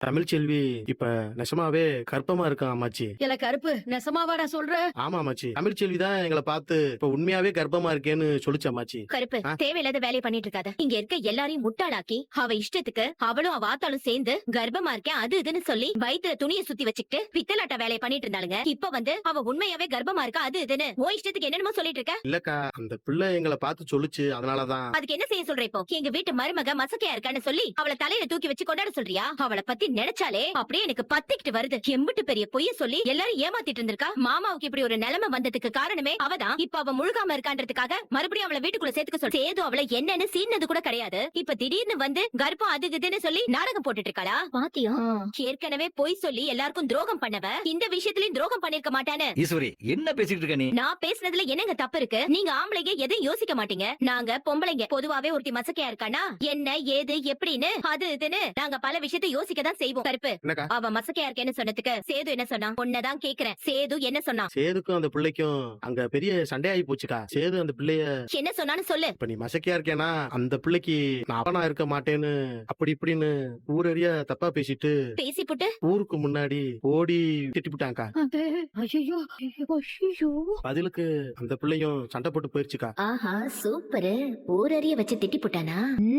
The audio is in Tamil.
தமிழ்ச்செல்வி இப்ப நெசமாவே கர்ப்பமா இருக்கா அம்மாச்சி. இல்ல கருப்பு நெசமாவாடா சொல்ற? ஆமா அம்மாச்சி. தமிழ்ச்செல்வி தான் எங்களை பார்த்து இப்ப உண்மையாவே கர்ப்பமா இருக்கேன்னு சொல்லுச்சு அம்மாச்சி. கருப்பு ஆ? தேவையில்லாத வேலையை பண்ணிட்டு இருக்காத. இங்க இருக்க எல்லாரையும் முட்டாளாக்கி அவ இஷ்டத்துக்கு அவளும் அவ ஆத்தாலும் சேர்ந்து கர்ப்பமா இருக்கேன் அது இதுன்னு சொல்லி வயித்துல துணியை சுத்தி வச்சுக்கிட்டு பித்தலாட்ட வேலையை பண்ணிட்டு இருந்தாளுங்க. இப்ப வந்து அவ உண்மையாவே கர்ப்பமா இருக்கா அது இதுன்னு உன் இஷ்டத்துக்கு என்னென்னமோ சொல்லிட்டு இருக்க. இல்லக்கா, அந்த பிள்ளை எங்களை பார்த்து சொல்லுச்சு, அதனாலதான். அதுக்கு என்ன செய்ய சொல்ற இப்போ? எங்க வீட்டு மருமக மசக்கையா இருக்கான்னு சொல்லி அவளை தலையில தூக்கி வச்சு கொண்டாட சொல்றியா? அவளை பத்தி நினைச்சாலே அப்படியே எனக்கு பத்திக்கிட்டு வருது. எம்பிட்டு பெரிய பொய்ய சொல்லி எல்லாரும் ஏமாத்திட்டு இருந்திருக்கா. மாமாவுக்கு இப்படி ஒரு நிலைமை வந்ததுக்கு காரணமே அவதான். இப்ப அவ முழுகாம இருக்கான்றதுக்காக மறுபடியும் அவளை வீட்டுக்குள்ள சேர்த்துக்க சொல்ற. சேது அவளை என்னன்னு சீனது கூட கிடையாது. இப்ப திடீர்னு வந்து கர்ப்பம் அது இதுன்னு சொல்லி நாடகம் போட்டுட்டு இருக்காளா? பாத்தியா? ஏற்கனவே பொய் சொல்லி எல்லாருக்கும் துரோகம் பண்ணவ இந்த விஷயத்திலயும் துரோகம் பண்ணிருக்க மாட்டானு. ஈஸ்வரி, என்ன பேசிட்டு இருக்க நீ? நான் பேசுனதுல என்னங்க தப்பு இருக்கு? நீங்க ஆம்பளைங்க எதையும் யோசிக்க மாட்டீங்க. நாங்க பொம்பளைங்க பொதுவாவே ஒருத்தி மசக்கையா இருக்கானா என்ன ஏது எப்படின்னு அது இதுன்னு நாங்க பல விஷயத்தை யோசிக்க தான் செய்வோம். கருப்பு, என்னக்கா? அவ மசக்கையா இருக்கேன்னு சொன்னதுக்கு சேது என்ன சொன்னா? உன்னதான் கேக்குறேன். சேது என்ன சொன்னா? சேதுக்கும் அந்த பிள்ளைக்கும் அங்க பெரிய சண்டையாகி போச்சுக்கா. சேது அந்த பிள்ளைய என்ன சொன்னான்னு சொல்லு. இப்ப நீ மசக்கியா இருக்கேனா அந்த பிள்ளைக்கு நான் அப்பனா இருக்க மாட்டேன்னு அப்படி இப்படின்னு ஊரறிய தப்பா பேசிட்டு பேசி புட்டு ஊருக்கு முன்னாடி ஓடி திட்டிப்புட்டாங்கக்கா. ஐயோ ஐயோ. பதிலுக்கு அந்த பிள்ளையும் சண்டை போட்டு போயிருச்சுக்கா. ஆஹா சூப்பரு. ஊரறிய வச்சு திட்டி புட்டானா?